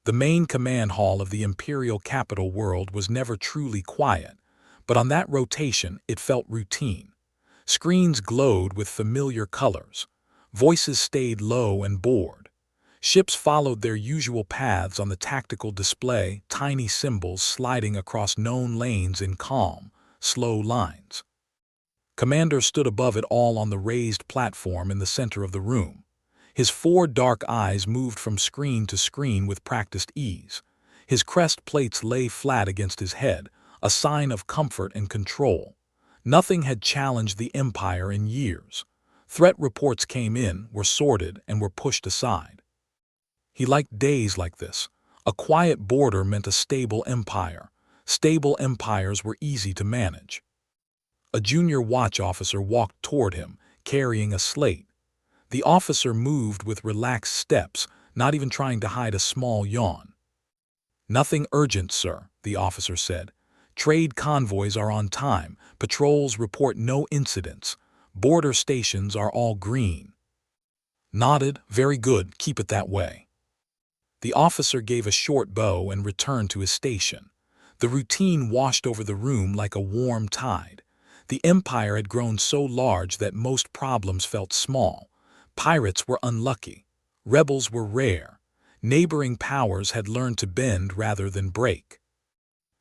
The main command hall of the Imperial capital world was never truly quiet, but on that rotation it felt routine. Screens glowed with familiar colors. Voices stayed low and bored. Ships followed their usual paths on the tactical display, tiny symbols sliding across known lanes in calm, slow lines. Commander stood above it all on the raised platform in the center of the room. His four dark eyes moved from screen to screen with practiced ease. His crest plates lay flat against his head, a sign of comfort and control. Nothing had challenged the Empire in years. Threat reports came in, were sorted, and were pushed aside. He liked days like this. A quiet border meant a stable empire. Stable empires were easy to manage. A junior watch officer walked toward him, carrying a slate. The officer moved with relaxed steps, not even trying to hide a small yawn. "Nothing urgent, sir," the officer said. "Trade convoys are on time. Patrols report no incidents. Border stations are all green." Nodded. "Very good, keep it that way." The officer gave a short bow and returned to his station. The routine washed over the room like a warm tide. The Empire had grown so large that most problems felt small. Pirates were unlucky. Rebels were rare. Neighboring powers had learned to bend rather than break.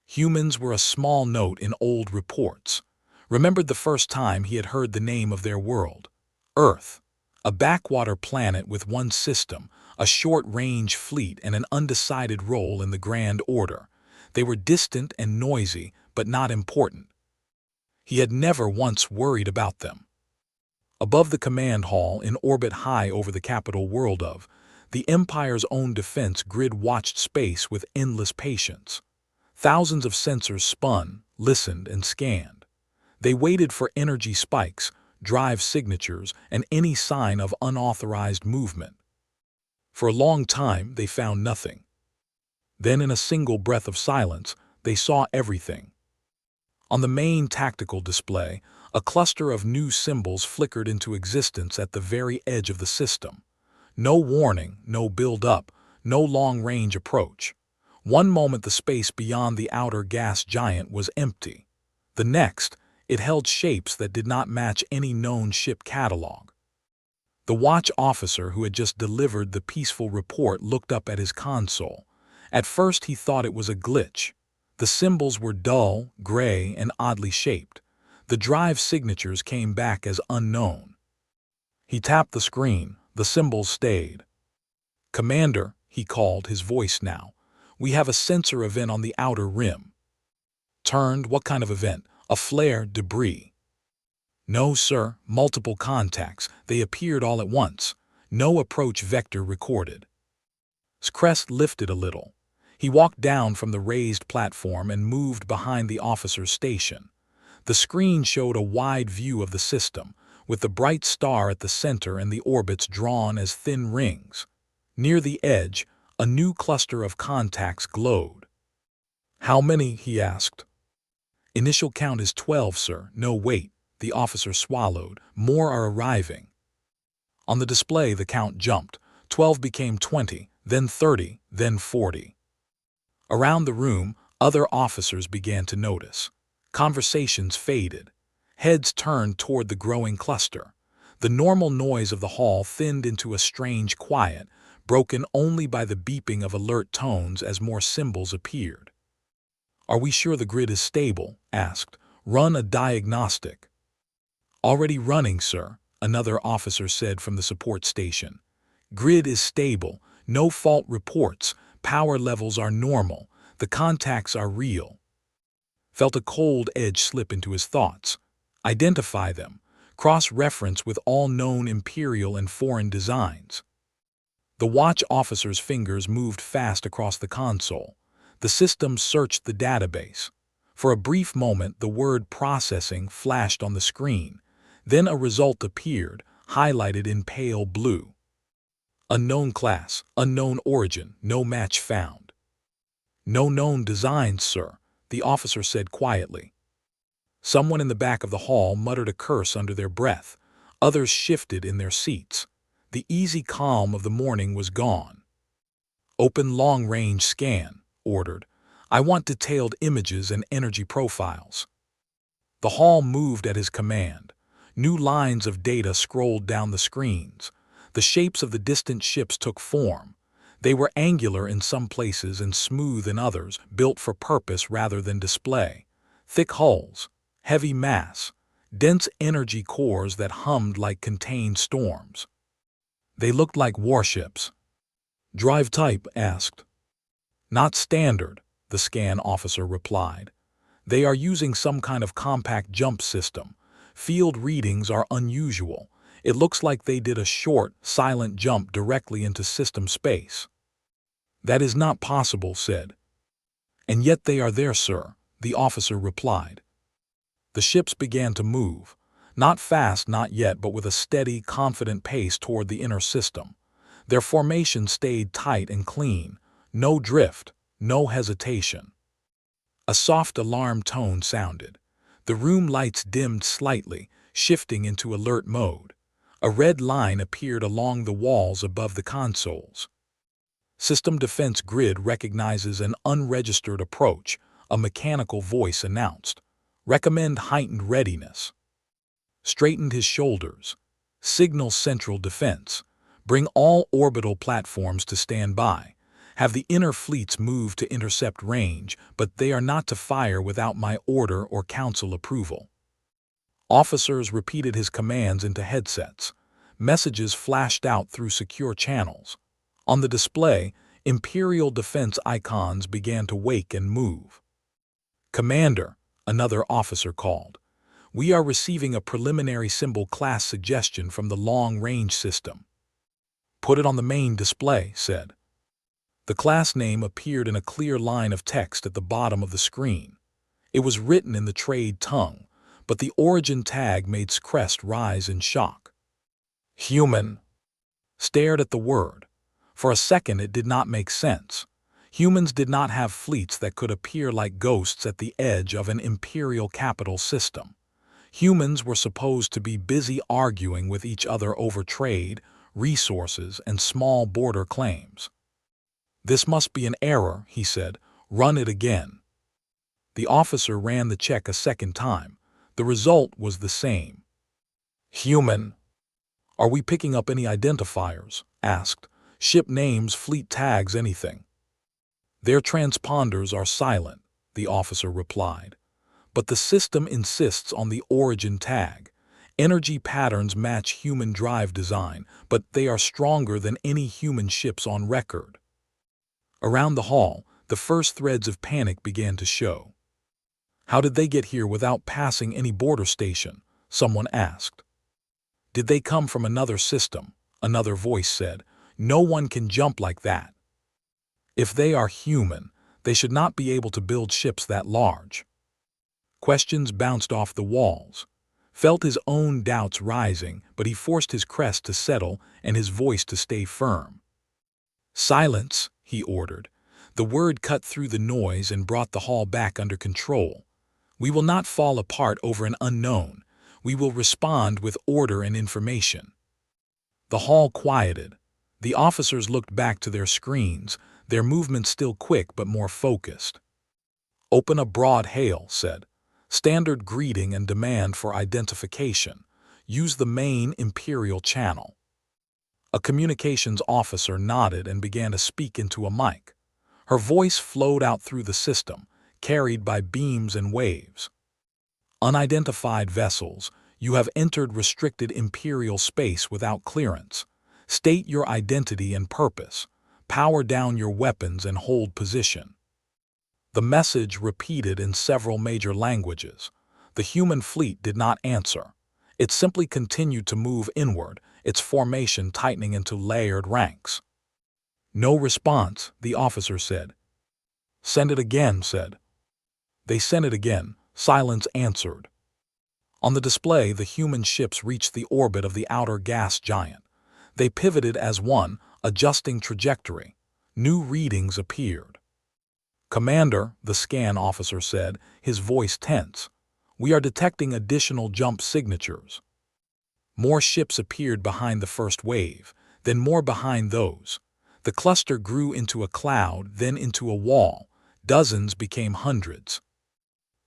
Humans were a small note in old reports. Remembered the first time he had heard the name of their world. Earth. A backwater planet with one system, a short-range fleet, and an undecided role in the Grand Order. They were distant and noisy, but not important. He had never once worried about them. Above the command hall, in orbit high over the capital world of, the Empire's own defense grid watched space with endless patience. Thousands of sensors spun, listened, and scanned. They waited for energy spikes, drive signatures, and any sign of unauthorized movement. For a long time, they found nothing. Then, in a single breath of silence, they saw everything. On the main tactical display, a cluster of new symbols flickered into existence at the very edge of the system. No warning, no build-up, no long-range approach. One moment the space beyond the outer gas giant was empty. The next, it held shapes that did not match any known ship catalog. The watch officer who had just delivered the peaceful report looked up at his console. At first he thought it was a glitch. The symbols were dull, gray, and oddly shaped. The drive signatures came back as unknown. He tapped the screen. The symbols stayed. "Commander," he called, his voice now. "We have a sensor event on the outer rim." Turned. "What kind of event? A flare, debris?" "No, sir. Multiple contacts. They appeared all at once. No approach vector recorded." His crest lifted a little. He walked down from the raised platform and moved behind the officer's station. The screen showed a wide view of the system, with the bright star at the center and the orbits drawn as thin rings. Near the edge, a new cluster of contacts glowed. "How many?" he asked. "Initial count is 12, sir. No, wait," the officer swallowed. "More are arriving." On the display, the count jumped. 12 became 20, then 30, then 40. Around the room, other officers began to notice. Conversations faded. Heads turned toward the growing cluster. The normal noise of the hall thinned into a strange quiet, broken only by the beeping of alert tones as more symbols appeared. "Are we sure the grid is stable?" asked. "Run a diagnostic." "Already running, sir," another officer said from the support station. "Grid is stable. No fault reports. Power levels are normal. The contacts are real." Felt a cold edge slip into his thoughts. Identify them. Cross-reference with all known Imperial and foreign designs. The watch officer's fingers moved fast across the console. The system searched the database. For a brief moment, the word "processing" flashed on the screen. Then a result appeared, highlighted in pale blue. "Unknown class, unknown origin, no match found." "No known designs, sir," the officer said quietly. Someone in the back of the hall muttered a curse under their breath. Others shifted in their seats. The easy calm of the morning was gone. Open long-range scan, ordered. I want detailed images and energy profiles. The hall moved at his command. New lines of data scrolled down the screens. The shapes of the distant ships took form. They were angular in some places and smooth in others, built for purpose rather than display. Thick hulls, heavy mass, dense energy cores that hummed like contained storms. They looked like warships. Drive type asked. Not standard, the scan officer replied. They are using some kind of compact jump system. Field readings are unusual. It looks like they did a short, silent jump directly into system space. That is not possible, said. And yet they are there, sir, the officer replied. The ships began to move. Not fast, not yet, but with a steady, confident pace toward the inner system. Their formation stayed tight and clean. No drift, no hesitation. A soft alarm tone sounded. The room lights dimmed slightly, shifting into alert mode. A red line appeared along the walls above the consoles. System Defense Grid recognizes an unregistered approach, a mechanical voice announced. Recommend heightened readiness. Straightened his shoulders. Signal Central Defense. Bring all orbital platforms to stand by. Have the inner fleets move to intercept range, but they are not to fire without my order or council approval. Officers repeated his commands into headsets. Messages flashed out through secure channels. On the display, Imperial defense icons began to wake and move. Commander, another officer called. We are receiving a preliminary symbol class suggestion from the long-range system. Put it on the main display, said. The class name appeared in a clear line of text at the bottom of the screen. It was written in the trade tongue, but the origin tag made Crest rise in shock. Human. Stared at the word. For a second it did not make sense. Humans did not have fleets that could appear like ghosts at the edge of an imperial capital system. Humans were supposed to be busy arguing with each other over trade, resources, and small border claims. This must be an error, he said. Run it again. The officer ran the check a second time. The result was the same. Human. Are we picking up any identifiers? Asked. Ship names, fleet tags, anything. Their transponders are silent, the officer replied. But the system insists on the origin tag. Energy patterns match human drive design, but they are stronger than any human ships on record. Around the hall, the first threads of panic began to show. How did they get here without passing any border station? Someone asked. Did they come from another system? Another voice said. No one can jump like that. If they are human, they should not be able to build ships that large. Questions bounced off the walls. Felt his own doubts rising, but he forced his crest to settle and his voice to stay firm. Silence, he ordered. The word cut through the noise and brought the hall back under control. We will not fall apart over an unknown. We will respond with order and information. The hall quieted. The officers looked back to their screens, their movements still quick but more focused. Open a broad hail, said. Standard greeting and demand for identification. Use the main Imperial channel. A communications officer nodded and began to speak into a mic. Her voice flowed out through the system, carried by beams and waves. Unidentified vessels, you have entered restricted Imperial space without clearance. State your identity and purpose. Power down your weapons and hold position. The message repeated in several major languages. The human fleet did not answer. It simply continued to move inward, its formation tightening into layered ranks. No response, the officer said. Send it again, said. They sent it again. Silence answered. On the display, the human ships reached the orbit of the outer gas giant. They pivoted as one, adjusting trajectory. New readings appeared. Commander, the scan officer said, his voice tense. We are detecting additional jump signatures. More ships appeared behind the first wave, then more behind those. The cluster grew into a cloud, then into a wall. Dozens became hundreds.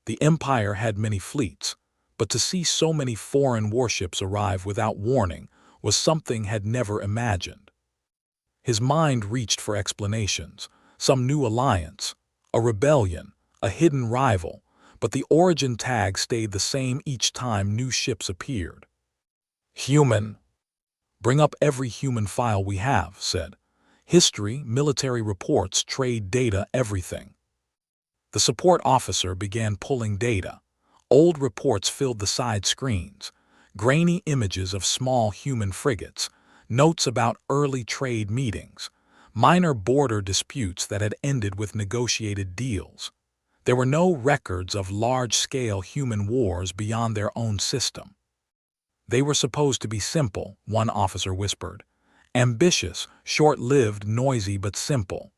The Empire had many fleets, but to see so many foreign warships arrive without warning was something had never imagined. His mind reached for explanations, some new alliance, a rebellion, a hidden rival, but the origin tag stayed the same each time new ships appeared. Human. Bring up every human file we have, said. History, military reports, trade data, everything. The support officer began pulling data. Old reports filled the side screens, grainy images of small human frigates, notes about early trade meetings, minor border disputes that had ended with negotiated deals. There were no records of large-scale human wars beyond their own system. They were supposed to be simple, one officer whispered. Ambitious, short-lived, noisy, but simple.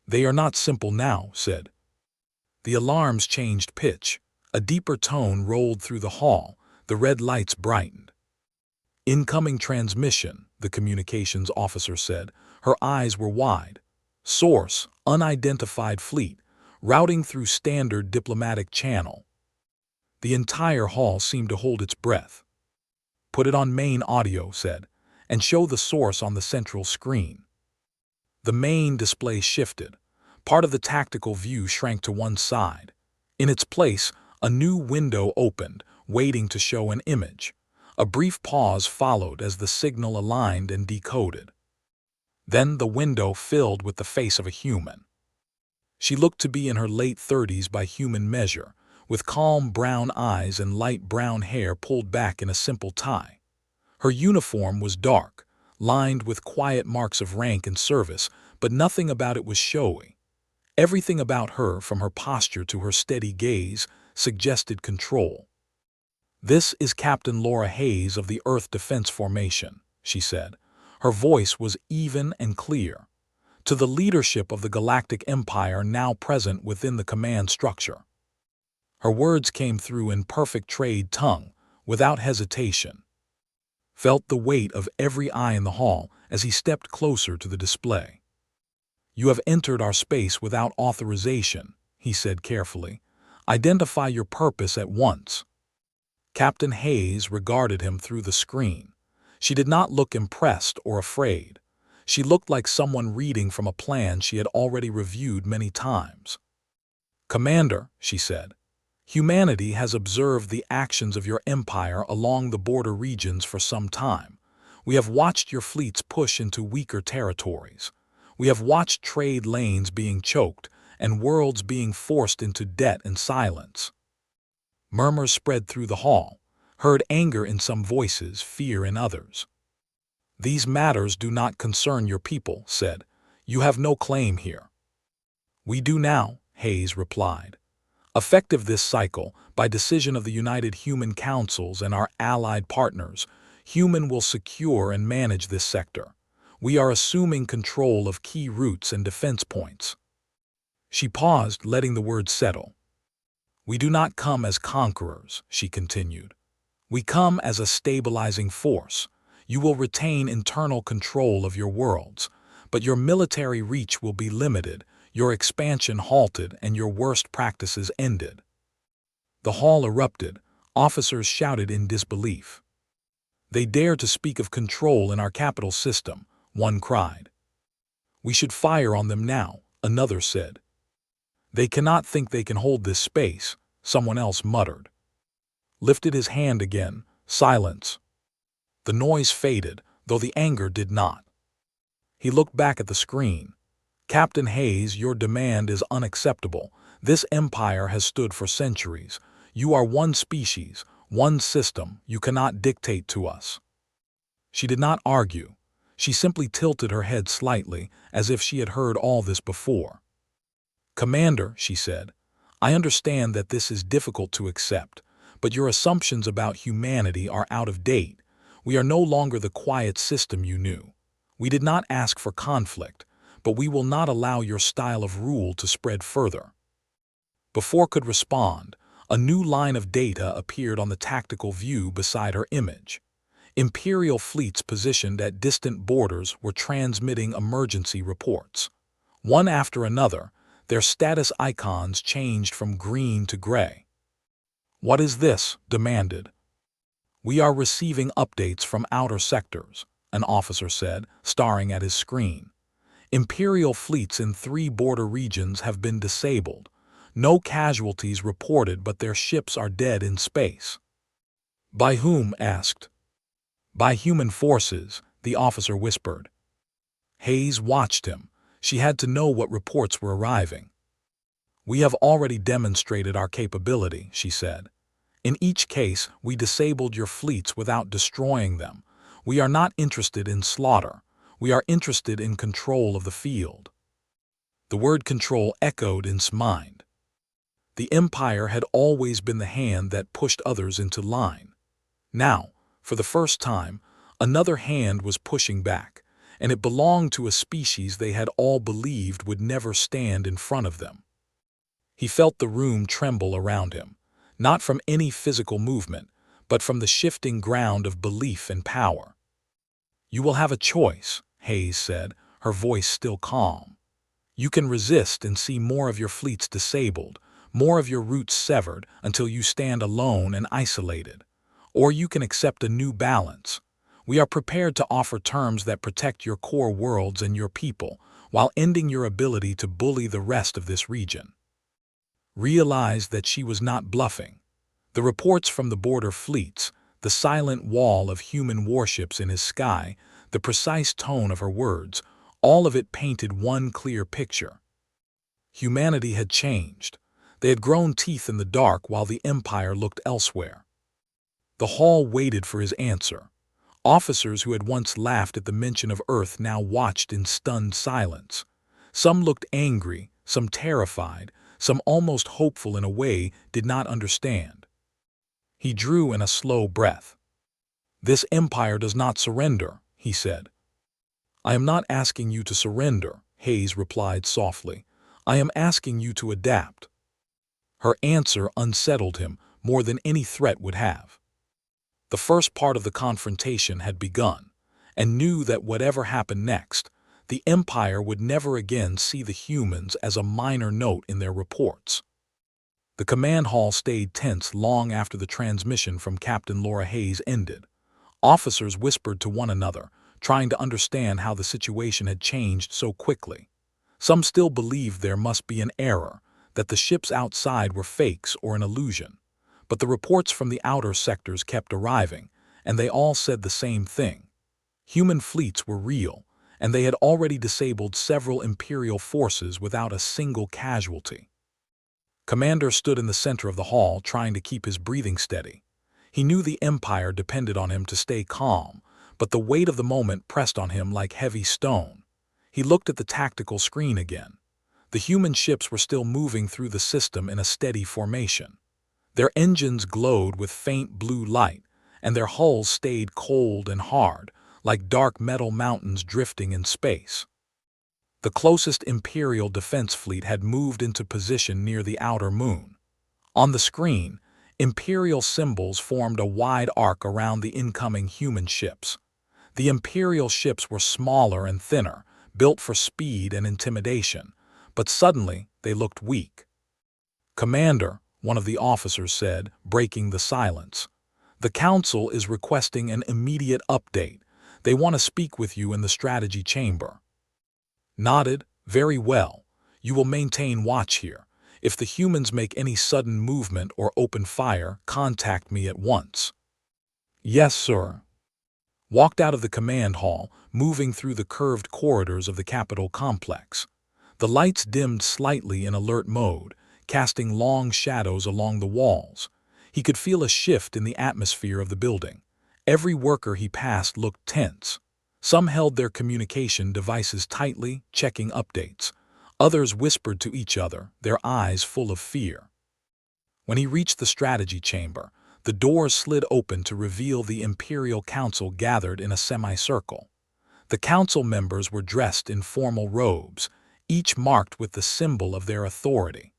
They are not simple now, said. The alarms changed pitch. A deeper tone rolled through the hall. The red lights brightened. Incoming transmission, the communications officer said. Her eyes were wide. Source, unidentified fleet, routing through standard diplomatic channel. The entire hall seemed to hold its breath. Put it on main audio, said, and show the source on the central screen. The main display shifted. Part of the tactical view shrank to one side. In its place, a new window opened, waiting to show an image. A brief pause followed as the signal aligned and decoded. Then the window filled with the face of a human. She looked to be in her late 30s by human measure, with calm brown eyes and light brown hair pulled back in a simple tie. Her uniform was dark, lined with quiet marks of rank and service, but nothing about it was showy. Everything about her, from her posture to her steady gaze, suggested control. This is Captain Laura Hayes of the Earth Defense Formation, she said. Her voice was even and clear. To the leadership of the Galactic Empire now present within the command structure. Her words came through in perfect trade tongue, without hesitation. Felt the weight of every eye in the hall as he stepped closer to the display. You have entered our space without authorization, he said carefully. Identify your purpose at once. Captain Hayes regarded him through the screen. She did not look impressed or afraid. She looked like someone reading from a plan she had already reviewed many times. Commander, she said, humanity has observed the actions of your empire along the border regions for some time. We have watched your fleets push into weaker territories. We have watched trade lanes being choked and worlds being forced into debt and silence. Murmurs spread through the hall, heard anger in some voices, fear in others. These matters do not concern your people, said. You have no claim here. We do now, Hayes replied. Effective this cycle, by decision of the United Human Councils and our allied partners, Human will secure and manage this sector. We are assuming control of key routes and defense points. She paused, letting the words settle. We do not come as conquerors, she continued. We come as a stabilizing force. You will retain internal control of your worlds, but your military reach will be limited, your expansion halted, and your worst practices ended. The hall erupted. Officers shouted in disbelief. They dare to speak of control in our capital system, one cried. We should fire on them now, another said. They cannot think they can hold this space, someone else muttered. Lifted his hand again, silence. The noise faded, though the anger did not. He looked back at the screen. Captain Hayes, your demand is unacceptable. This empire has stood for centuries. You are one species, one system. You cannot dictate to us. She did not argue. She simply tilted her head slightly, as if she had heard all this before. Commander, she said, I understand that this is difficult to accept, but your assumptions about humanity are out of date. We are no longer the quiet system you knew. We did not ask for conflict, but we will not allow your style of rule to spread further. Before could respond, a new line of data appeared on the tactical view beside her image. Imperial fleets positioned at distant borders were transmitting emergency reports. One after another, their status icons changed from green to gray. "What is this?" demanded. "We are receiving updates from outer sectors," an officer said, staring at his screen. "Imperial fleets in 3 border regions have been disabled. No casualties reported, but their ships are dead in space." "By whom?" asked. "By human forces," the officer whispered. Hayes watched him. She had to know what reports were arriving. "We have already demonstrated our capability," she said. "In each case, we disabled your fleets without destroying them. We are not interested in slaughter. We are interested in control of the field." The word control echoed in his mind. The Empire had always been the hand that pushed others into line. Now, for the first time, another hand was pushing back, and it belonged to a species they had all believed would never stand in front of them. He felt the room tremble around him, not from any physical movement, but from the shifting ground of belief and power. "You will have a choice," Hayes said, her voice still calm. "You can resist and see more of your fleets disabled, more of your routes severed until you stand alone and isolated. Or you can accept a new balance. We are prepared to offer terms that protect your core worlds and your people, while ending your ability to bully the rest of this region." Realized that she was not bluffing. The reports from the border fleets, the silent wall of human warships in his sky, the precise tone of her words, all of it painted one clear picture. Humanity had changed. They had grown teeth in the dark while the Empire looked elsewhere. The hall waited for his answer. Officers who had once laughed at the mention of Earth now watched in stunned silence. Some looked angry, some terrified, some almost hopeful in a way did not understand. He drew in a slow breath. "This Empire does not surrender," he said. "I am not asking you to surrender," Hayes replied softly. "I am asking you to adapt." Her answer unsettled him more than any threat would have. The first part of the confrontation had begun, and knew that whatever happened next, the Empire would never again see the humans as a minor note in their reports. The command hall stayed tense long after the transmission from Captain Laura Hayes ended. Officers whispered to one another, trying to understand how the situation had changed so quickly. Some still believed there must be an error, that the ships outside were fakes or an illusion. But the reports from the outer sectors kept arriving, and they all said the same thing. Human fleets were real, and they had already disabled several Imperial forces without a single casualty. Commander stood in the center of the hall, trying to keep his breathing steady. He knew the Empire depended on him to stay calm, but the weight of the moment pressed on him like heavy stone. He looked at the tactical screen again. The human ships were still moving through the system in a steady formation. Their engines glowed with faint blue light, and their hulls stayed cold and hard, like dark metal mountains drifting in space. The closest Imperial defense fleet had moved into position near the outer moon. On the screen, Imperial symbols formed a wide arc around the incoming human ships. The Imperial ships were smaller and thinner, built for speed and intimidation, but suddenly they looked weak. "Commander," one of the officers said, breaking the silence, "the Council is requesting an immediate update. They want to speak with you in the strategy chamber." Nodded. "Very well. You will maintain watch here. If the humans make any sudden movement or open fire, contact me at once." "Yes, sir." Walked out of the command hall, moving through the curved corridors of the Capitol complex. The lights dimmed slightly in alert mode, casting long shadows along the walls. He could feel a shift in the atmosphere of the building. Every worker he passed looked tense. Some held their communication devices tightly, checking updates. Others whispered to each other, their eyes full of fear. When he reached the strategy chamber, the doors slid open to reveal the Imperial Council gathered in a semicircle. The council members were dressed in formal robes, each marked with the symbol of their authority.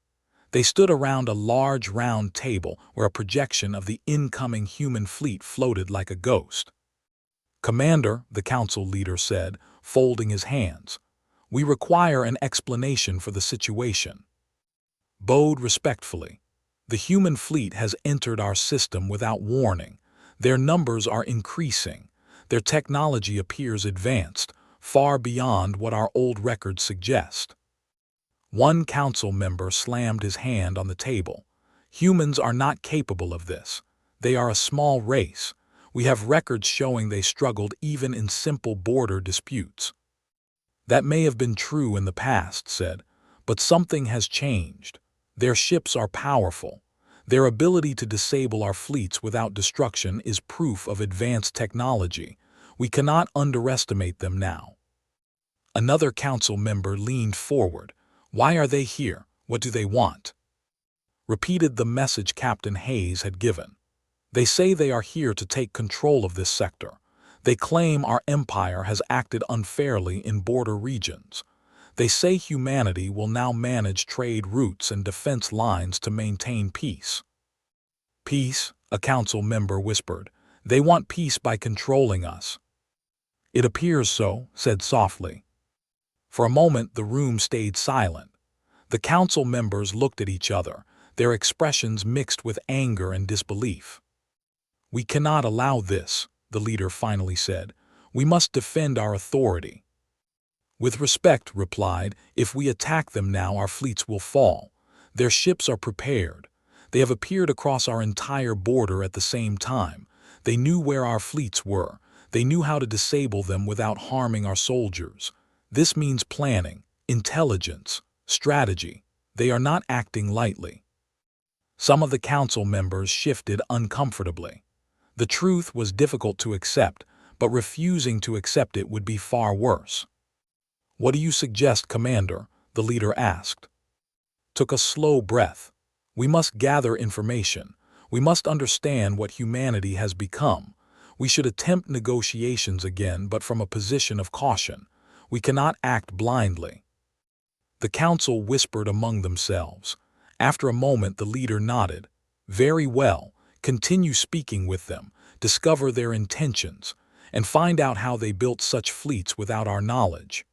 They stood around a large round table where a projection of the incoming human fleet floated like a ghost. "Commander," the council leader said, folding his hands, "we require an explanation for the situation." Bowed respectfully, "The human fleet has entered our system without warning. Their numbers are increasing. Their technology appears advanced, far beyond what our old records suggest." One council member slammed his hand on the table. "Humans are not capable of this. They are a small race. We have records showing they struggled even in simple border disputes." "That may have been true in the past," said, "but something has changed. Their ships are powerful. Their ability to disable our fleets without destruction is proof of advanced technology. We cannot underestimate them now." Another council member leaned forward. "Why are they here? What do they want?" Repeated the message Captain Hayes had given. "They say they are here to take control of this sector. They claim our empire has acted unfairly in border regions. They say humanity will now manage trade routes and defense lines to maintain peace." "Peace?" a council member whispered. "They want peace by controlling us." "It appears so," said softly. For a moment the room stayed silent. The council members looked at each other, their expressions mixed with anger and disbelief. "We cannot allow this," the leader finally said. "We must defend our authority." "With respect," replied, "if we attack them now, our fleets will fall. Their ships are prepared. They have appeared across our entire border at the same time. They knew where our fleets were. They knew how to disable them without harming our soldiers. This means planning, intelligence, strategy. They are not acting lightly." Some of the council members shifted uncomfortably. The truth was difficult to accept, but refusing to accept it would be far worse. "What do you suggest, Commander?" the leader asked. Took a slow breath. "We must gather information. We must understand what humanity has become. We should attempt negotiations again, but from a position of caution. We cannot act blindly." The council whispered among themselves. After a moment the leader nodded. "Very well. Continue speaking with them, discover their intentions, and find out how they built such fleets without our knowledge."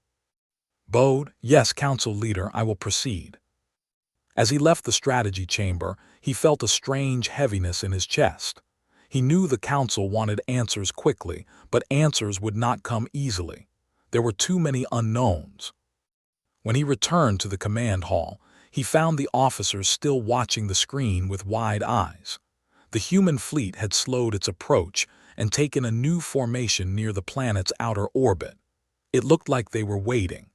Bowed, "Yes, council leader, I will proceed." As he left the strategy chamber, he felt a strange heaviness in his chest. He knew the council wanted answers quickly, but answers would not come easily. There were too many unknowns. When he returned to the command hall, he found the officers still watching the screen with wide eyes. The human fleet had slowed its approach and taken a new formation near the planet's outer orbit. It looked like they were waiting.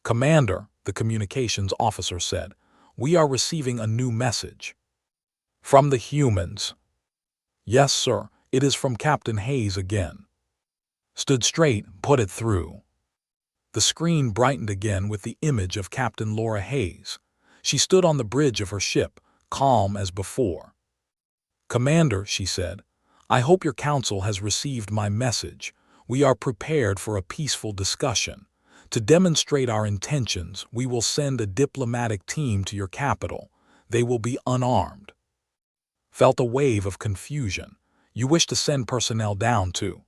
"Commander," the communications officer said, "we are receiving a new message." "From the humans?" "Yes, sir. It is from Captain Hayes again." "Stood straight, put it through." The screen brightened again with the image of Captain Laura Hayes. She stood on the bridge of her ship, calm as before. "Commander," she said, "I hope your council has received my message. We are prepared for a peaceful discussion. To demonstrate our intentions, we will send a diplomatic team to your capital. They will be unarmed." Felt a wave of confusion. "You wish to send personnel down too?"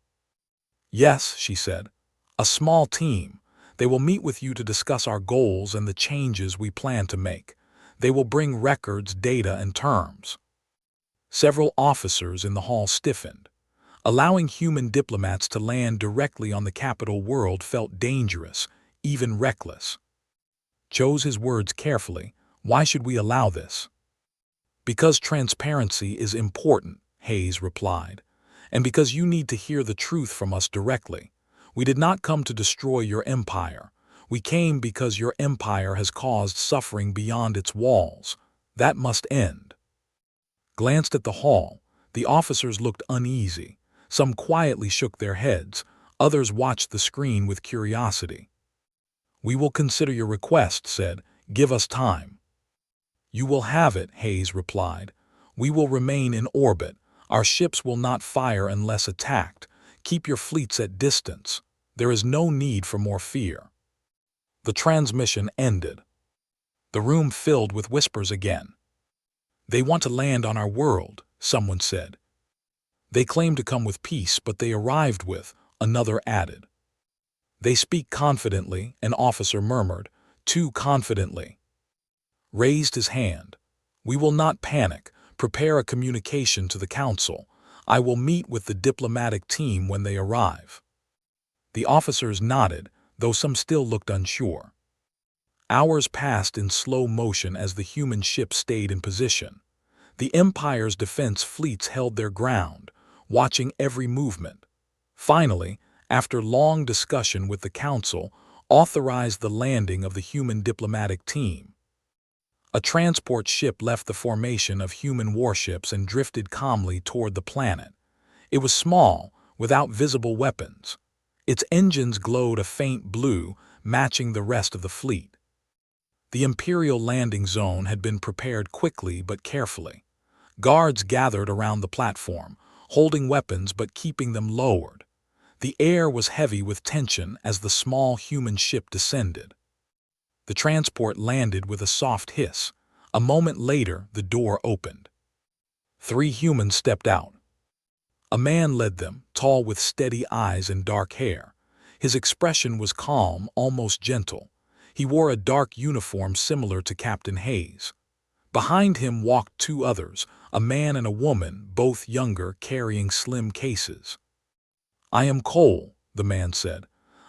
"Yes," she said. "A small team. They will meet with you to discuss our goals and the changes we plan to make. They will bring records, data, and terms." Several officers in the hall stiffened. Allowing human diplomats to land directly on the capital world felt dangerous, even reckless. Chose his words carefully. "Why should we allow this?" "Because transparency is important," Hayes replied, "and because you need to hear the truth from us directly. We did not come to destroy your empire. We came because your empire has caused suffering beyond its walls. That must end." Glanced at the hall. The officers looked uneasy. Some quietly shook their heads. Others watched the screen with curiosity. "We will consider your request," said. "Give us time." "You will have it," Hayes replied. "We will remain in orbit. Our ships will not fire unless attacked. Keep your fleets at distance. There is no need for more fear." The transmission ended. The room filled with whispers again. "They want to land on our world," someone said. They claim to come with peace, but they arrived with, another added. They speak confidently, an officer murmured, too confidently. Raised his hand. We will not panic. Prepare a communication to the council. I will meet with the diplomatic team when they arrive. The officers nodded, though some still looked unsure. Hours passed in slow motion as the human ship stayed in position. The Empire's defense fleets held their ground, watching every movement. Finally, after long discussion with the Council, authorized the landing of the human diplomatic team. A transport ship left the formation of human warships and drifted calmly toward the planet. It was small, without visible weapons. Its engines glowed a faint blue, matching the rest of the fleet. The Imperial landing zone had been prepared quickly but carefully. Guards gathered around the platform, holding weapons but keeping them lowered. The air was heavy with tension as the small human ship descended. The transport landed with a soft hiss. A moment later, the door opened. 3 humans stepped out. A man led them, tall with steady eyes and dark hair. His expression was calm, almost gentle. He wore a dark uniform similar to Captain Hayes. Behind him walked 2 others, a man and a woman, both younger, carrying slim cases. I am Cole, the man said.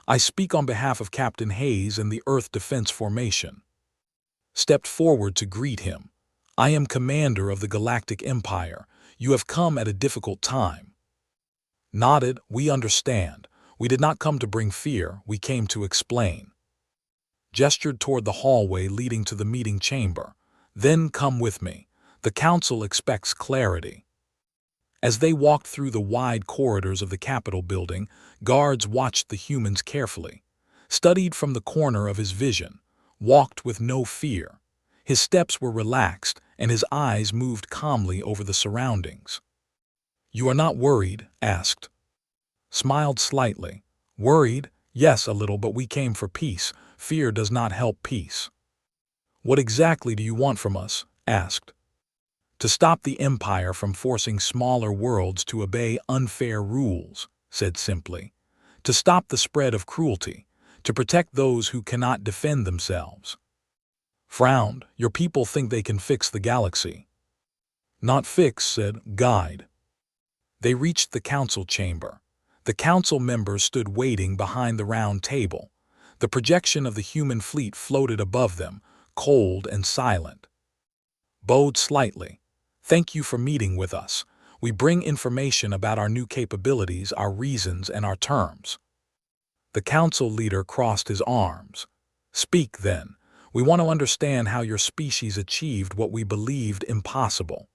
I speak on behalf of Captain Hayes and the Earth Defense Formation. Stepped forward to greet him. I am commander of the Galactic Empire. You have come at a difficult time. Nodded, we understand. We did not come to bring fear, we came to explain. Gestured toward the hallway leading to the meeting chamber. Then come with me. The council expects clarity. As they walked through the wide corridors of the Capitol building, guards watched the humans carefully, studied from the corner of his vision, walked with no fear. His steps were relaxed, and his eyes moved calmly over the surroundings. You are not worried? Asked. Smiled slightly. Worried? Yes, a little, but we came for peace. Fear does not help peace. What exactly do you want from us? Asked. To stop the Empire from forcing smaller worlds to obey unfair rules, said simply. To stop the spread of cruelty, to protect those who cannot defend themselves. Frowned, your people think they can fix the galaxy. Not fix, said, guide. They reached the council chamber. The council members stood waiting behind the round table. The projection of the human fleet floated above them, cold and silent. Bowed slightly. Thank you for meeting with us. We bring information about our new capabilities, our reasons, and our terms. The council leader crossed his arms. Speak, then. We want to understand how your species achieved what we believed impossible.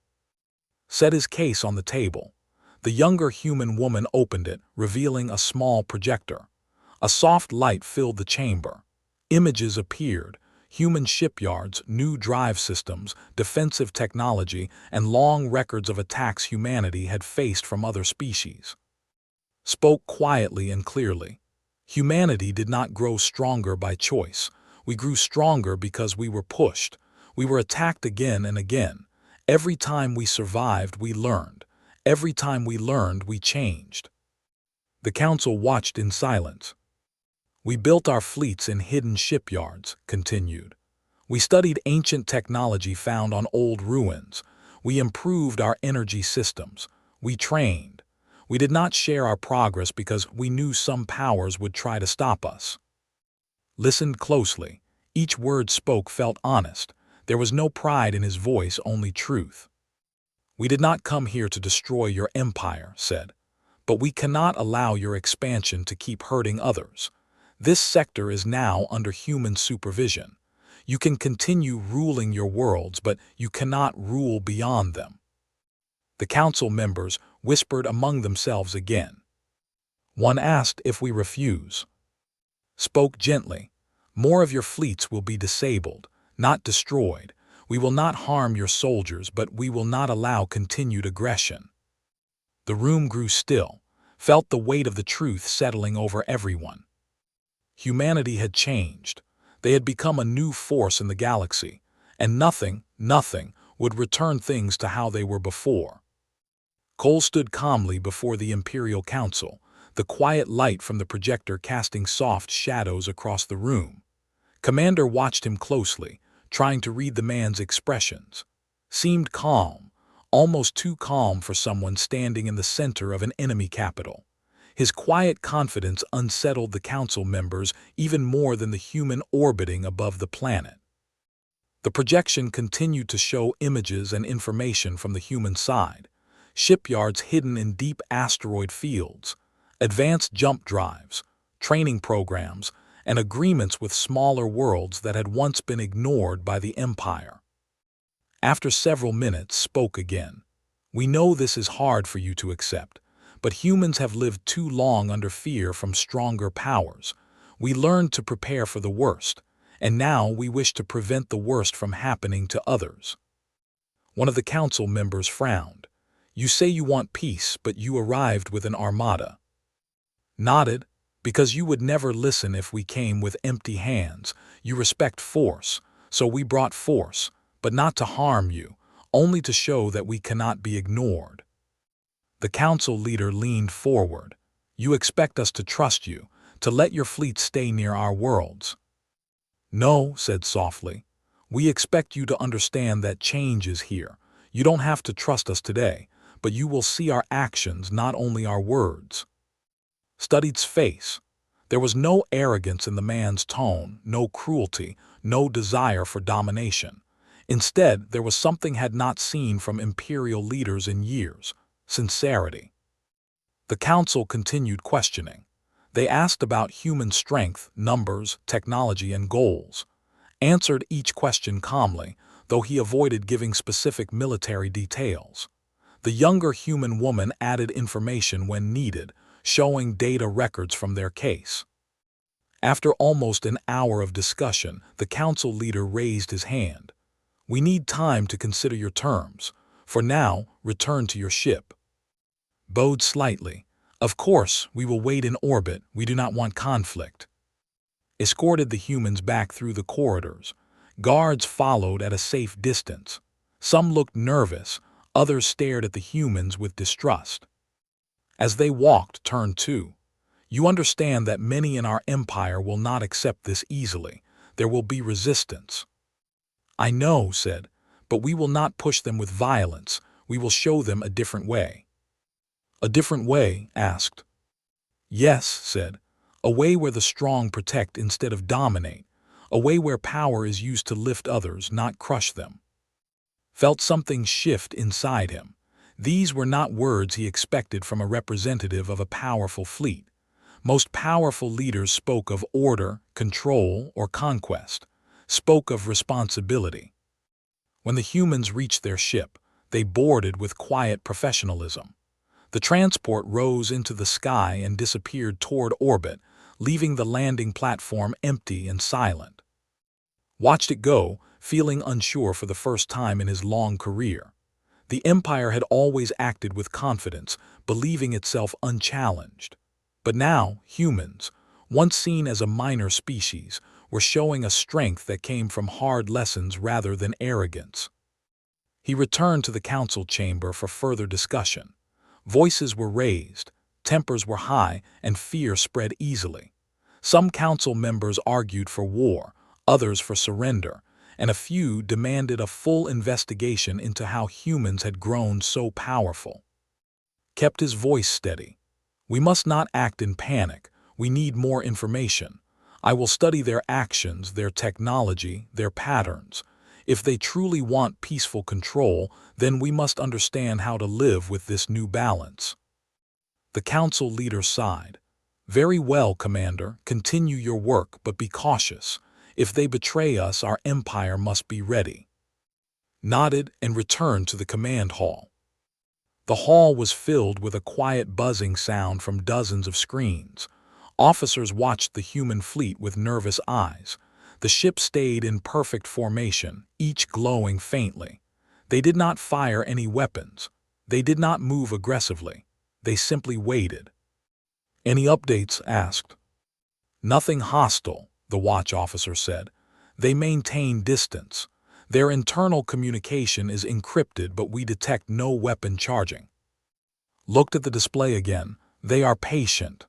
Set his case on the table. The younger human woman opened it, revealing a small projector. A soft light filled the chamber. Images appeared. Human shipyards, new drive systems, defensive technology, and long records of attacks humanity had faced from other species. Spoke quietly and clearly. Humanity did not grow stronger by choice. We grew stronger because we were pushed. We were attacked again and again. Every time we survived, we learned. Every time we learned, we changed. The council watched in silence. We built our fleets in hidden shipyards, continued. We studied ancient technology found on old ruins. We improved our energy systems. We trained. We did not share our progress because we knew some powers would try to stop us. Listened closely. Each word spoke felt honest. There was no pride in his voice, only truth. We did not come here to destroy your empire, said. But we cannot allow your expansion to keep hurting others. This sector is now under human supervision. You can continue ruling your worlds, but you cannot rule beyond them. The council members whispered among themselves again. One asked if we refuse. Spoke gently. More of your fleets will be disabled, not destroyed. We will not harm your soldiers, but we will not allow continued aggression. The room grew still, felt the weight of the truth settling over everyone. Humanity had changed. They had become a new force in the galaxy, and nothing would return things to how they were before. Cole stood calmly before the Imperial Council, the quiet light from the projector casting soft shadows across the room. Commander watched him closely, trying to read the man's expressions. Seemed calm, almost too calm for someone standing in the center of an enemy capital. His quiet confidence unsettled the council members even more than the human orbiting above the planet. The projection continued to show images and information from the human side, shipyards hidden in deep asteroid fields, advanced jump drives, training programs, and agreements with smaller worlds that had once been ignored by the Empire. After several minutes, spoke again. "We know this is hard for you to accept, but humans have lived too long under fear from stronger powers. We learned to prepare for the worst, and now we wish to prevent the worst from happening to others." One of the council members frowned. "You say you want peace, but you arrived with an armada." Nodded. "Because you would never listen if we came with empty hands. You respect force, so we brought force, but not to harm you, only to show that we cannot be ignored." The council leader leaned forward. "You expect us to trust you, to let your fleet stay near our worlds." "No," said softly. "We expect you to understand that change is here. You don't have to trust us today, but you will see our actions, not only our words." Studied's face. There was no arrogance in the man's tone, no cruelty, no desire for domination. Instead, there was something had not seen from Imperial leaders in years: sincerity. The council continued questioning. They asked about human strength, numbers, technology, and goals. Answered each question calmly, though he avoided giving specific military details. The younger human woman added information when needed, showing data records from their case. After almost an hour of discussion, the council leader raised his hand. "We need time to consider your terms. For now, return to your ship." Bowed slightly. "Of course, we will wait in orbit. We do not want conflict." Escorted the humans back through the corridors. Guards followed at a safe distance. Some looked nervous, others stared at the humans with distrust. As they walked, turned to, "You understand that many in our empire will not accept this easily. There will be resistance." "I know," said, "but we will not push them with violence. We will show them a different way." "A different way?" asked. "Yes," said, "a way where the strong protect instead of dominate. A way where power is used to lift others, not crush them." Felt something shift inside him. These were not words he expected from a representative of a powerful fleet. Most powerful leaders spoke of order, control, or conquest, spoke of responsibility. When the humans reached their ship, they boarded with quiet professionalism. The transport rose into the sky and disappeared toward orbit, leaving the landing platform empty and silent. Watched it go, feeling unsure for the first time in his long career. The Empire had always acted with confidence, believing itself unchallenged. But now, humans, once seen as a minor species, were showing a strength that came from hard lessons rather than arrogance. He returned to the council chamber for further discussion. Voices were raised, tempers were high, and fear spread easily. Some council members argued for war, others for surrender, and a few demanded a full investigation into how humans had grown so powerful. Kept his voice steady. "We must not act in panic. We need more information. I will study their actions, their technology, their patterns. If they truly want peaceful control, then we must understand how to live with this new balance." The council leader sighed. "Very well, Commander. Continue your work, but be cautious. If they betray us, our empire must be ready." Nodded and returned to the command hall. The hall was filled with a quiet buzzing sound from dozens of screens. Officers watched the human fleet with nervous eyes. The ship stayed in perfect formation, each glowing faintly. They did not fire any weapons. They did not move aggressively. They simply waited. "Any updates?" asked. "Nothing hostile," the watch officer said. "They maintain distance. Their internal communication is encrypted, but we detect no weapon charging." Looked at the display again. They are patient.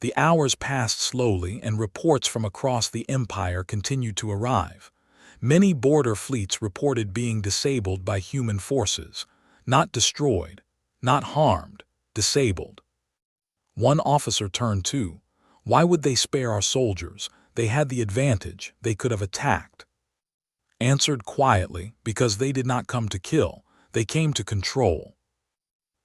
The hours passed slowly, and reports from across the Empire continued to arrive. Many border fleets reported being disabled by human forces. Not destroyed, not harmed, disabled. One officer turned to, "Why would they spare our soldiers? They had the advantage, they could have attacked." Answered quietly, "Because they did not come to kill, they came to control."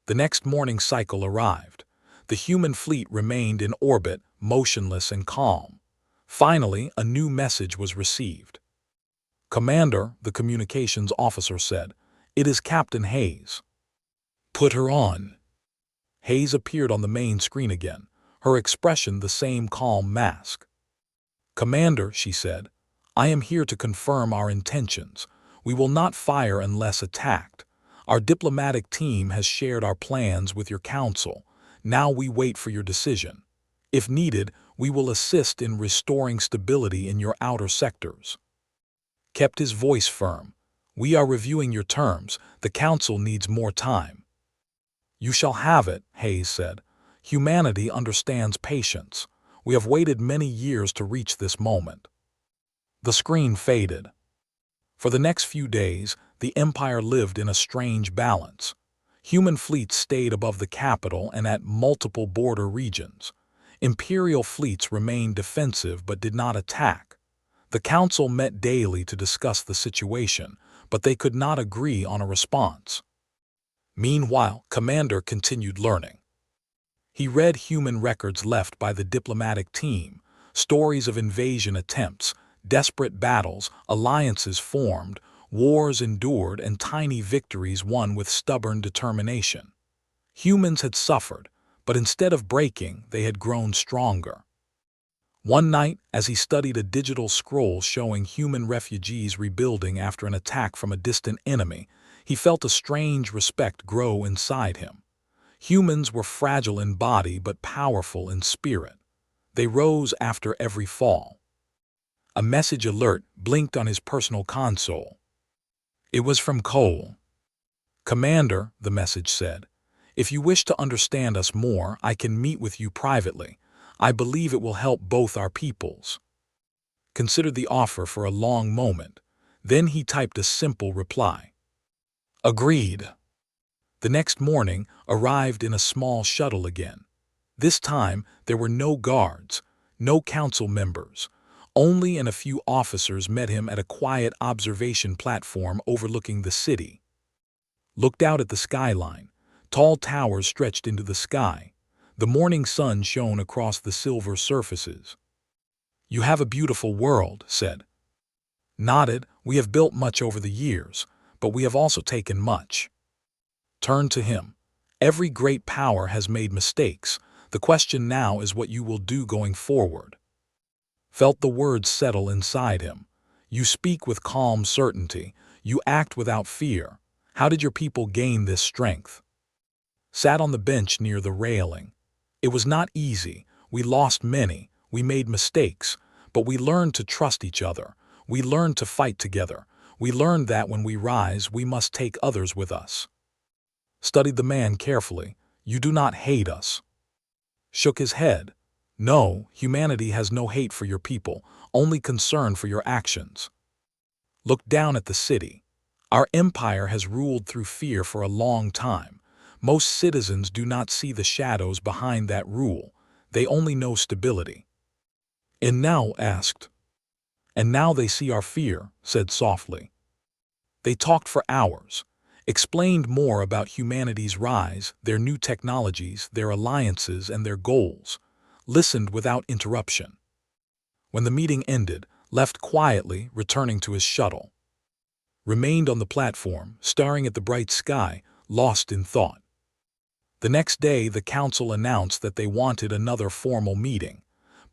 The next morning cycle arrived. The human fleet remained in orbit, motionless and calm. Finally, a new message was received. "Commander," the communications officer said, "it is Captain Hayes." "Put her on." Hayes appeared on the main screen again, her expression the same calm mask. "Commander," she said, "I am here to confirm our intentions. We will not fire unless attacked. Our diplomatic team has shared our plans with your council. Now we wait for your decision. If needed, we will assist in restoring stability in your outer sectors." Kept his voice firm. "We are reviewing your terms. The council needs more time." "You shall have it," Hayes said. "Humanity understands patience. We have waited many years to reach this moment." The screen faded. For the next few days, the Empire lived in a strange balance. Human fleets stayed above the capital and at multiple border regions. Imperial fleets remained defensive but did not attack. The council met daily to discuss the situation, but they could not agree on a response. Meanwhile, Commander continued learning. He read human records left by the diplomatic team, stories of invasion attempts, desperate battles, alliances formed, wars endured, and tiny victories won with stubborn determination. Humans had suffered, but instead of breaking, they had grown stronger. One night, as he studied a digital scroll showing human refugees rebuilding after an attack from a distant enemy, he felt a strange respect grow inside him. Humans were fragile in body but powerful in spirit. They rose after every fall. A message alert blinked on his personal console. It was from Cole. "Commander," the message said, "if you wish to understand us more, I can meet with you privately. I believe it will help both our peoples." Considered the offer for a long moment. Then he typed a simple reply. "Agreed." The next morning arrived in a small shuttle again. This time there were no guards, no council members. Only a few officers met him at a quiet observation platform overlooking the city. Looked out at the skyline. Tall towers stretched into the sky. The morning sun shone across the silver surfaces. "You have a beautiful world," said. Nodded. "We have built much over the years, but we have also taken much." Turned to him. "Every great power has made mistakes. The question now is what you will do going forward." Felt the words settle inside him. "You speak with calm certainty. You act without fear. How did your people gain this strength?" Sat on the bench near the railing. "It was not easy. We lost many. We made mistakes. But we learned to trust each other. We learned to fight together. We learned that when we rise, we must take others with us." Studied the man carefully. "You do not hate us." Shook his head. "No, humanity has no hate for your people, only concern for your actions." Looked down at the city. "Our empire has ruled through fear for a long time. Most citizens do not see the shadows behind that rule. They only know stability." "And now?" asked. "And now they see our fear," said softly. They talked for hours. Explained more about humanity's rise, their new technologies, their alliances, and their goals. Listened without interruption. When the meeting ended, left quietly, returning to his shuttle. Remained on the platform, staring at the bright sky, lost in thought. The next day, the council announced that they wanted another formal meeting.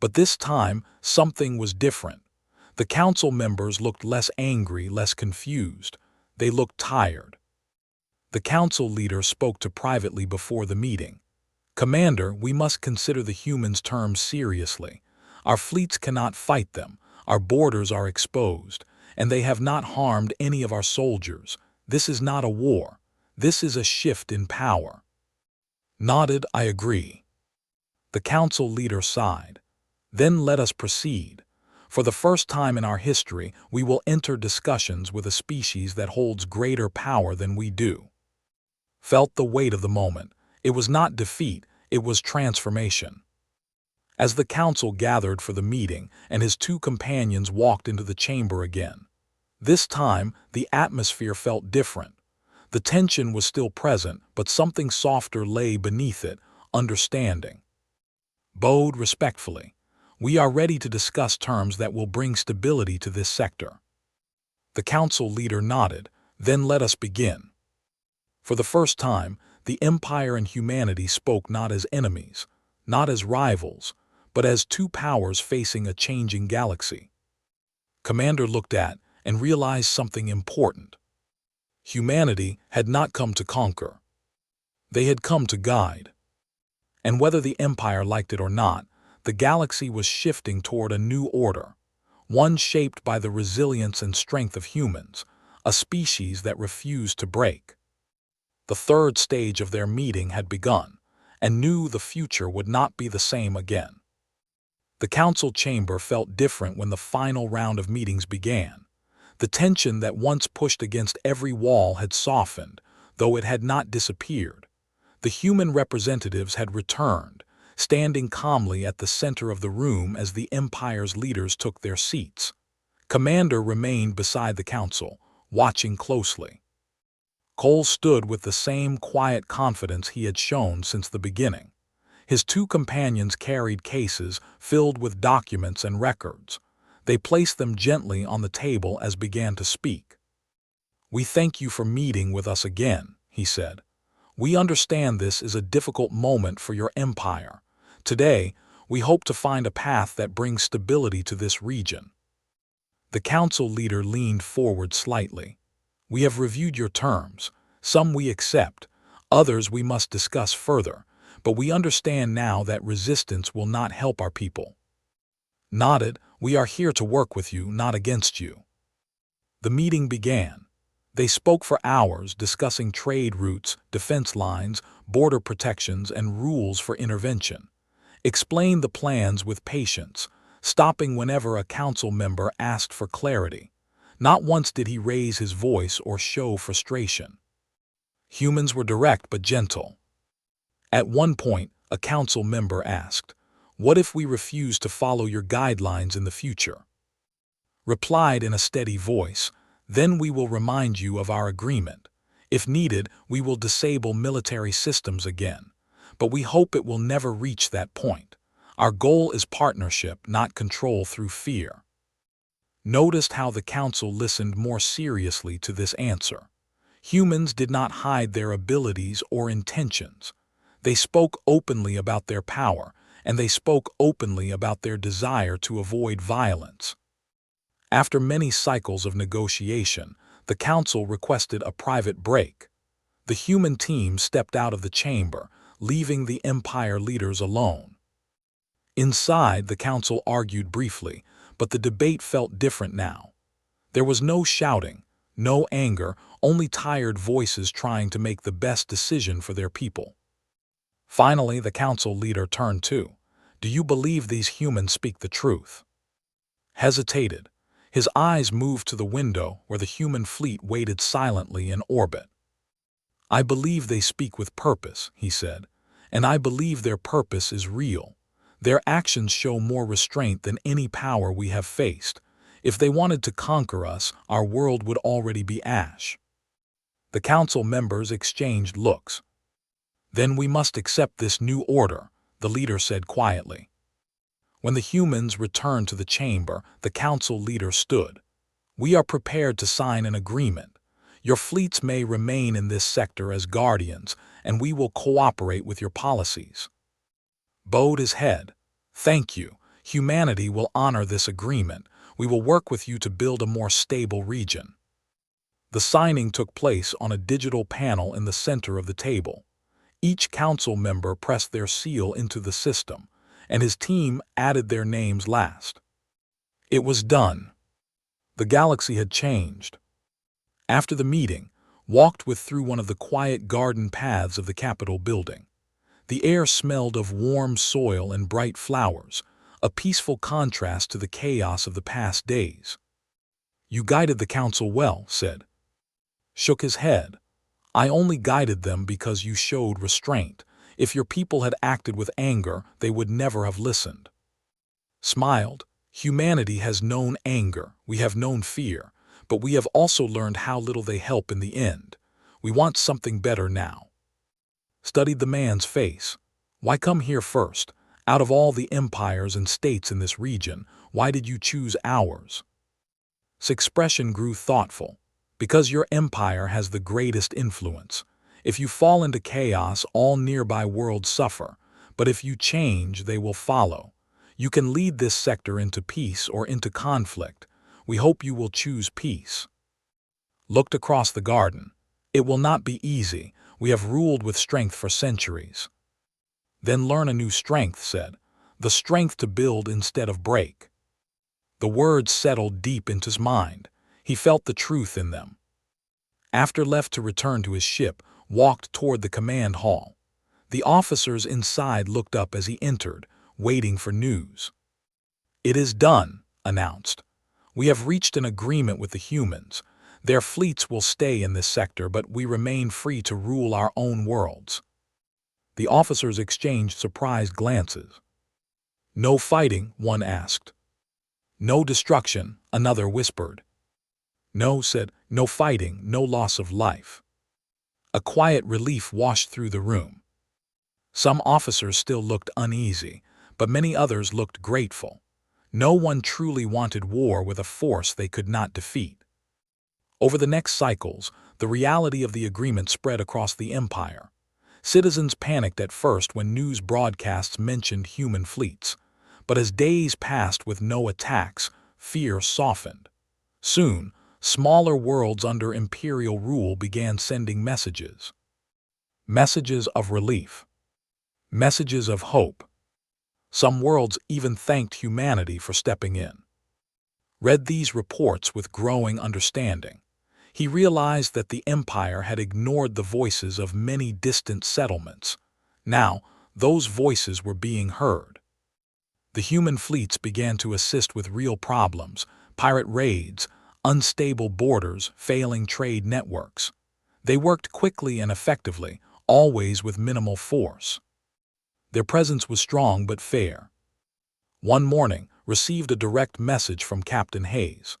But this time, something was different. The council members looked less angry, less confused. They looked tired. The council leader spoke to privately before the meeting. "Commander, we must consider the humans' terms seriously. Our fleets cannot fight them. Our borders are exposed, and they have not harmed any of our soldiers. This is not a war. This is a shift in power." Nodded, I agree. The council leader sighed. Then let us proceed. For the first time in our history, we will enter discussions with a species that holds greater power than we do. Felt the weight of the moment. It was not defeat, it was transformation. As the council gathered for the meeting and his two companions walked into the chamber again. This time, the atmosphere felt different. The tension was still present, but something softer lay beneath it, understanding. Bowed respectfully. We are ready to discuss terms that will bring stability to this sector. The council leader nodded. Then let us begin. For the first time, the Empire and humanity spoke not as enemies, not as rivals, but as two powers facing a changing galaxy. Commander looked at and realized something important. Humanity had not come to conquer. They had come to guide. And whether the Empire liked it or not, the galaxy was shifting toward a new order, one shaped by the resilience and strength of humans, a species that refused to break. The third stage of their meeting had begun, and knew the future would not be the same again. The council chamber felt different when the final round of meetings began. The tension that once pushed against every wall had softened, though it had not disappeared. The human representatives had returned, standing calmly at the center of the room as the Empire's leaders took their seats. Commander remained beside the council, watching closely. Cole stood with the same quiet confidence he had shown since the beginning. His two companions carried cases filled with documents and records. They placed them gently on the table as began to speak. "We thank you for meeting with us again," he said. "We understand this is a difficult moment for your empire. Today, we hope to find a path that brings stability to this region." The council leader leaned forward slightly. "We have reviewed your terms. Some we accept, others we must discuss further, but we understand now that resistance will not help our people." Nodded, "We are here to work with you, not against you." The meeting began. They spoke for hours, discussing trade routes, defense lines, border protections, and rules for intervention. Explained the plans with patience, stopping whenever a council member asked for clarity. Not once did he raise his voice or show frustration. Humans were direct but gentle. At one point, a council member asked, "What if we refuse to follow your guidelines in the future?" Replied in a steady voice, "Then we will remind you of our agreement. If needed, we will disable military systems again. But we hope it will never reach that point. Our goal is partnership, not control through fear." Noticed how the council listened more seriously to this answer. Humans did not hide their abilities or intentions. They spoke openly about their power, and they spoke openly about their desire to avoid violence. After many cycles of negotiation, the council requested a private break. The human team stepped out of the chamber, leaving the Empire leaders alone. Inside, the council argued briefly, but the debate felt different now. There was no shouting, no anger, only tired voices trying to make the best decision for their people. Finally, the council leader turned to, "Do you believe these humans speak the truth?" Hesitated. His eyes moved to the window where the human fleet waited silently in orbit. "I believe they speak with purpose," he said, "and I believe their purpose is real. Their actions show more restraint than any power we have faced. If they wanted to conquer us, our world would already be ash." The council members exchanged looks. "Then we must accept this new order," the leader said quietly. When the humans returned to the chamber, the council leader stood. "We are prepared to sign an agreement. Your fleets may remain in this sector as guardians, and we will cooperate with your policies." Bowed his head. "Thank you. Humanity will honor this agreement. We will work with you to build a more stable region." The signing took place on a digital panel in the center of the table. Each council member pressed their seal into the system, and his team added their names last. It was done. The galaxy had changed. After the meeting, walked through one of the quiet garden paths of the Capitol building. The air smelled of warm soil and bright flowers, a peaceful contrast to the chaos of the past days. "You guided the council well," said. Shook his head. "I only guided them because you showed restraint. If your people had acted with anger, they would never have listened." Smiled. "Humanity has known anger, we have known fear, but we have also learned how little they help in the end. We want something better now." Studied the man's face. "Why come here first? Out of all the empires and states in this region, why did you choose ours?" His expression grew thoughtful. "Because your empire has the greatest influence. If you fall into chaos, all nearby worlds suffer, but if you change, they will follow. You can lead this sector into peace or into conflict. We hope you will choose peace." Looked across the garden. "It will not be easy. We have ruled with strength for centuries." "Then learn a new strength," said. "The strength to build instead of break." The words settled deep into his mind. He felt the truth in them. After left to return to his ship, walked toward the command hall. The officers inside looked up as he entered, waiting for news. "It is done," announced. "We have reached an agreement with the humans. Their fleets will stay in this sector, but we remain free to rule our own worlds." The officers exchanged surprised glances. "No fighting?" one asked. "No destruction," another whispered. "No," said, "no fighting, no loss of life." A quiet relief washed through the room. Some officers still looked uneasy, but many others looked grateful. No one truly wanted war with a force they could not defeat. Over the next cycles, the reality of the agreement spread across the empire. Citizens panicked at first when news broadcasts mentioned human fleets, but as days passed with no attacks, fear softened. Soon, smaller worlds under Imperial rule began sending messages. Messages of relief. Messages of hope. Some worlds even thanked humanity for stepping in. Read these reports with growing understanding. He realized that the empire had ignored the voices of many distant settlements. Now, those voices were being heard. The human fleets began to assist with real problems: pirate raids, unstable borders, failing trade networks. They worked quickly and effectively, always with minimal force. Their presence was strong but fair. One morning, received a direct message from Captain Hayes.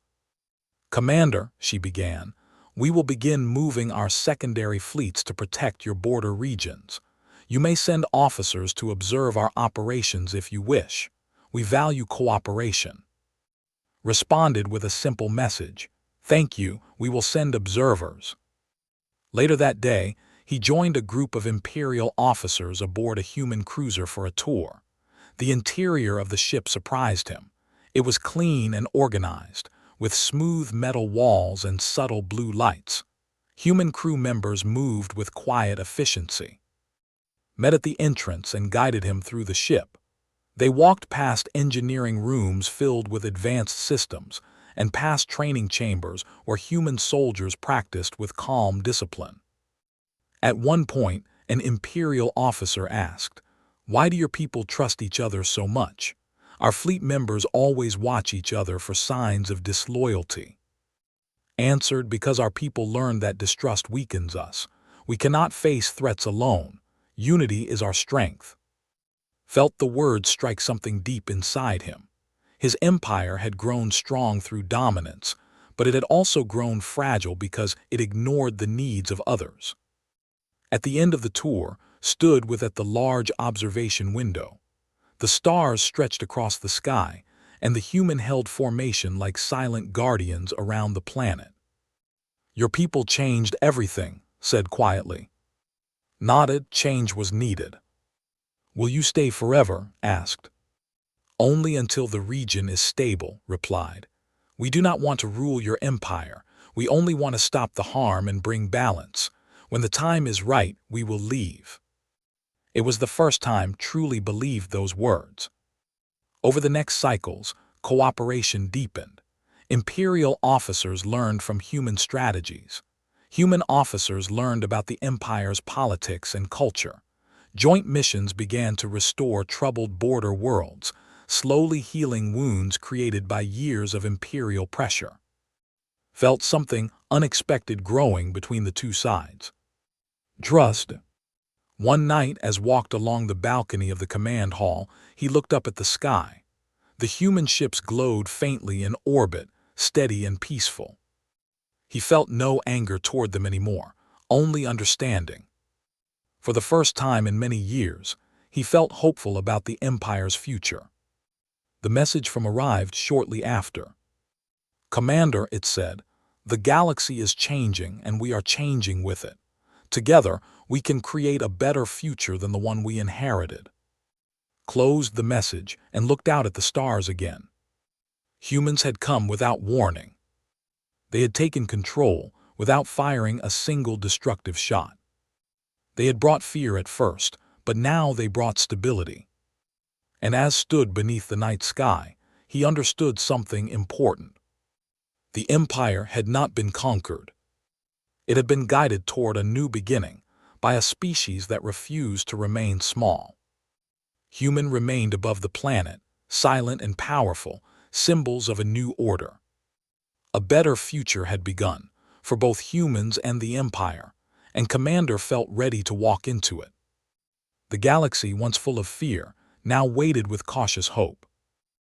"Commander," she began, "we will begin moving our secondary fleets to protect your border regions. You may send officers to observe our operations if you wish. We value cooperation." Responded with a simple message: "Thank you, we will send observers." Later that day, he joined a group of Imperial officers aboard a human cruiser for a tour. The interior of the ship surprised him. It was clean and organized, with smooth metal walls and subtle blue lights. Human crew members moved with quiet efficiency. Met at the entrance and guided him through the ship. They walked past engineering rooms filled with advanced systems and past training chambers where human soldiers practiced with calm discipline. At one point, an Imperial officer asked, "Why do your people trust each other so much? Our fleet members always watch each other for signs of disloyalty." Answered, "Because our people learned that distrust weakens us. We cannot face threats alone. Unity is our strength." Felt the words strike something deep inside him. His empire had grown strong through dominance, but it had also grown fragile because it ignored the needs of others. At the end of the tour, stood with at the large observation window. The stars stretched across the sky, and the human held formation like silent guardians around the planet. "Your people changed everything," said quietly. Nodded. "Change was needed." "Will you stay forever?" asked. "Only until the region is stable," replied. "We do not want to rule your empire. We only want to stop the harm and bring balance. When the time is right, we will leave." It was the first time truly believed those words. Over the next cycles, cooperation deepened. Imperial officers learned from human strategies. Human officers learned about the empire's politics and culture. Joint missions began to restore troubled border worlds, slowly healing wounds created by years of Imperial pressure. Felt something unexpected growing between the two sides. Trust. One night, as walked along the balcony of the command hall, he looked up at the sky. The human ships glowed faintly in orbit, steady and peaceful. He felt no anger toward them anymore, only understanding. For the first time in many years, he felt hopeful about the Empire's future. The message from arrived shortly after. "Commander," it said, "the galaxy is changing and we are changing with it. Together, we can create a better future than the one we inherited." Closed the message and looked out at the stars again. Humans had come without warning. They had taken control without firing a single destructive shot. They had brought fear at first, but now they brought stability. And as stood beneath the night sky, he understood something important. The Empire had not been conquered. It had been guided toward a new beginning by a species that refused to remain small. Human remained above the planet, silent and powerful, symbols of a new order. A better future had begun, for both humans and the Empire, and Commander felt ready to walk into it. The galaxy, once full of fear, now waited with cautious hope.